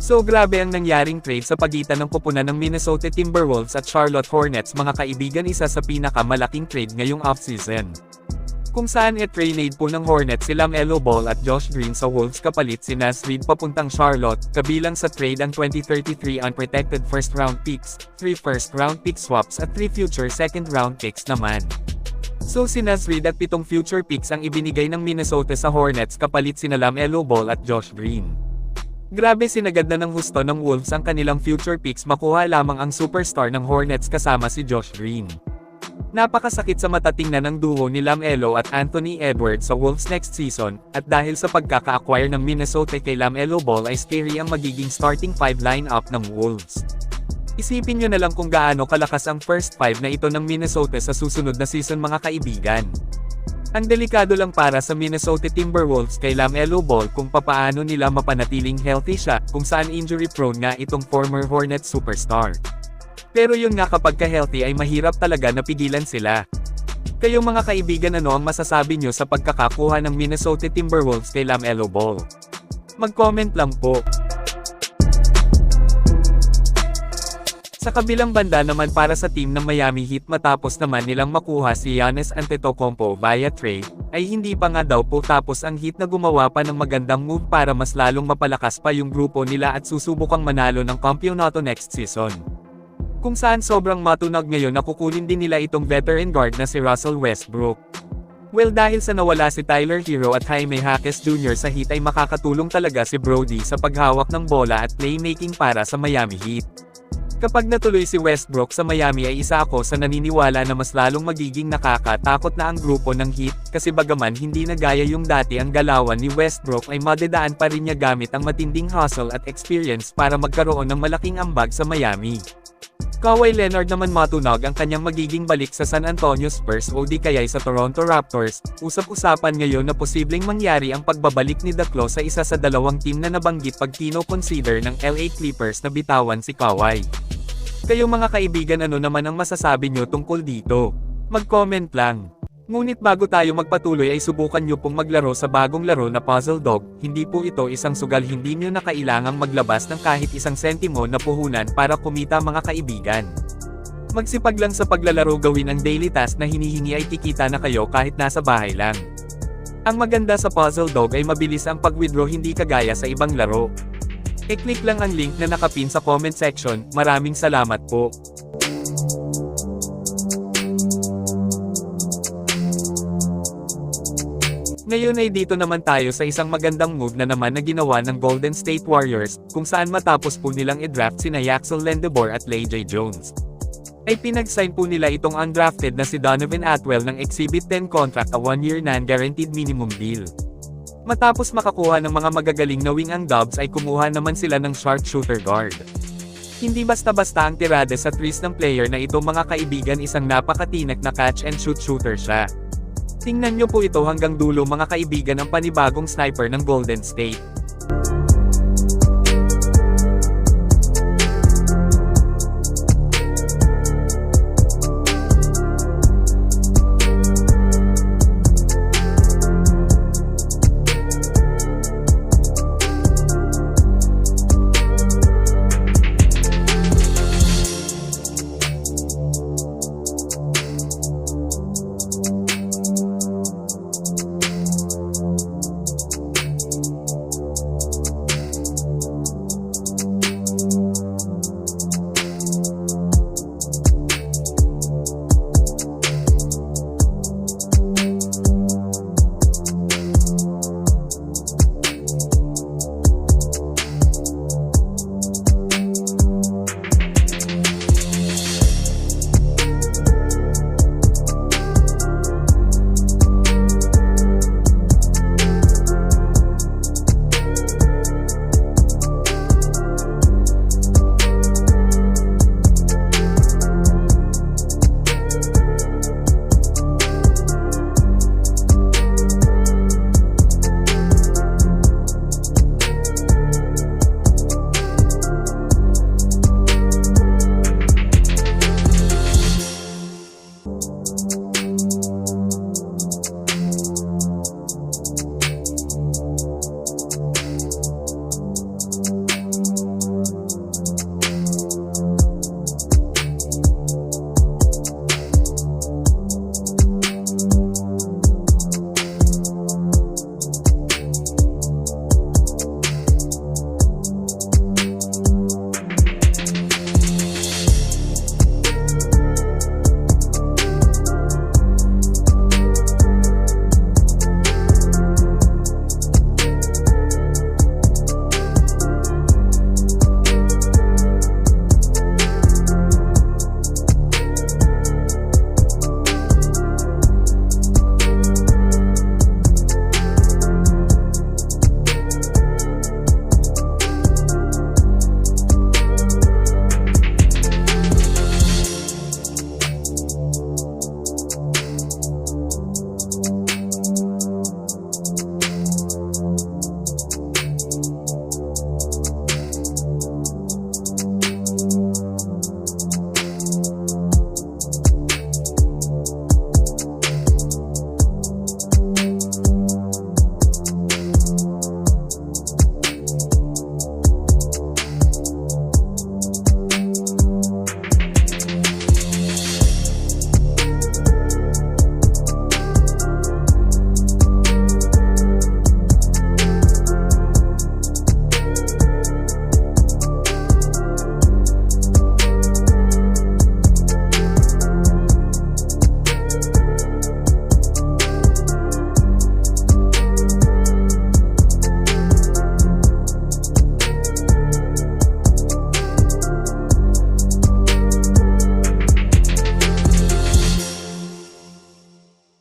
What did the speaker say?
So grabe ang nangyaring trade sa pagitan ng koponan ng Minnesota Timberwolves at Charlotte Hornets mga kaibigan, isa sa pinakamalaking trade ngayong offseason. Kung saan i-trade po ng Hornets si LaMelo Ball at Josh Green sa Wolves kapalit si Naz Reid papuntang Charlotte, kabilang sa trade ang 2033 unprotected first round picks, 3 first round pick swaps at 3 future second round picks naman. So si Naz Reid at 7 future picks ang ibinigay ng Minnesota sa Hornets kapalit sina LaMelo Ball at Josh Green. Grabe, sinagad na ng husto ng Wolves ang kanilang future picks, makuha lamang ang superstar ng Hornets kasama si Josh Green. Napakasakit sa mata tingnan ng duo ni LaMelo at Anthony Edwards sa Wolves next season, at dahil sa pagkaka-acquire ng Minnesota kay LaMelo Ball ay scary ang magiging starting 5 lineup ng Wolves. Isipin nyo na lang kung gaano kalakas ang first 5 na ito ng Minnesota sa susunod na season mga kaibigan. Ang delikado lang para sa Minnesota Timberwolves kay LaMelo Ball kung papaano nila mapanatiling healthy siya, kung saan injury prone nga itong former Hornets superstar. Pero yun nga, kapag ka-healthy ay mahirap talaga na pigilan sila. Kayong mga kaibigan, ano ang masasabi nyo sa pagkakakuha ng Minnesota Timberwolves kay LaMelo Ball? Mag-comment lang po. Sa kabilang banda naman, para sa team ng Miami Heat, matapos naman nilang makuha si Giannis Antetokounmpo via trade, ay hindi pa nga daw po tapos ang Heat na gumawa pa ng magandang move para mas lalong mapalakas pa yung grupo nila at susubukang manalo ng kampyonato next season. Kung saan sobrang matunog ngayon na kukunin din nila itong veteran guard na si Russell Westbrook. Well, dahil sa nawala si Tyler Hero at Jaime Jaquez Jr. sa Heat ay makakatulong talaga si Brody sa paghawak ng bola at playmaking para sa Miami Heat. Kapag natuloy si Westbrook sa Miami ay isa ako sa naniniwala na mas lalong magiging nakakatakot na ang grupo ng Heat, kasi bagaman hindi na gaya yung dati ang galawan ni Westbrook ay madedaan pa rin niya gamit ang matinding hustle at experience para magkaroon ng malaking ambag sa Miami. Kawhi Leonard naman matunog ang kanyang magiging balik sa San Antonio Spurs o di kaya'y sa Toronto Raptors. Usap-usapan ngayon na posibleng mangyari ang pagbabalik ni Daklo sa isa sa dalawang team na nabanggit pag kino-consider ng LA Clippers na bitawan si Kawhi. Kayong mga kaibigan, ano naman ang masasabi nyo tungkol dito? Mag-comment lang. Ngunit bago tayo magpatuloy ay subukan nyo pong maglaro sa bagong laro na Puzzle Dog. Hindi po ito isang sugal, hindi nyo na kailangang maglabas ng kahit isang sentimo na puhunan para kumita mga kaibigan. Magsipag lang sa paglalaro, gawin ang daily task na hinihingi ay kikita na kayo kahit nasa bahay lang. Ang maganda sa Puzzle Dog ay mabilis ang pag-withdraw, hindi kagaya sa ibang laro. I-click lang ang link na nakapin sa comment section. Maraming salamat po. Ngayon ay dito naman tayo sa isang magandang move na naman na ginawa ng Golden State Warriors, kung saan matapos po nilang i-draft sina Yaxel Lendebour at J. Jones, ay pinag-sign po nila itong undrafted na si Donovan Atwell ng Exhibit 10 contract, a 1-year non-guaranteed minimum deal. Matapos makakuha ng mga magagaling na wing ang Dubs ay kumuha naman sila ng sharpshooter guard. Hindi basta-basta ang tirada sa threes ng player na ito mga kaibigan, isang napakatinak na catch and shoot shooter siya. Tingnan nyo po ito hanggang dulo mga kaibigan, ang panibagong sniper ng Golden State.